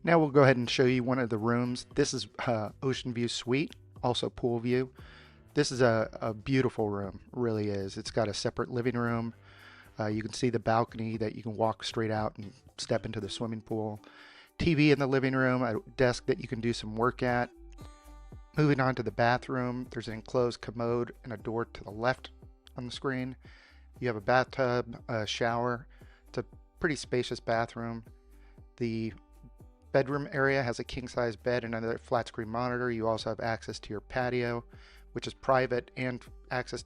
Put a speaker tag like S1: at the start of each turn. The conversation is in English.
S1: Now we'll go ahead and show you one of the rooms. This is Ocean View Suite, also pool view. This is a beautiful room, really is. It's got a separate living room. You can see the balcony that you can walk straight out and step into the swimming pool. TV in the living room, a desk that you can do some work at. Moving on to the bathroom, there's an enclosed commode and a door to the left on the screen. You have a bathtub, a shower. It's a pretty spacious bathroom. The bedroom area has a king-size bed and another flat screen monitor. You also have access to your patio, which is private, and access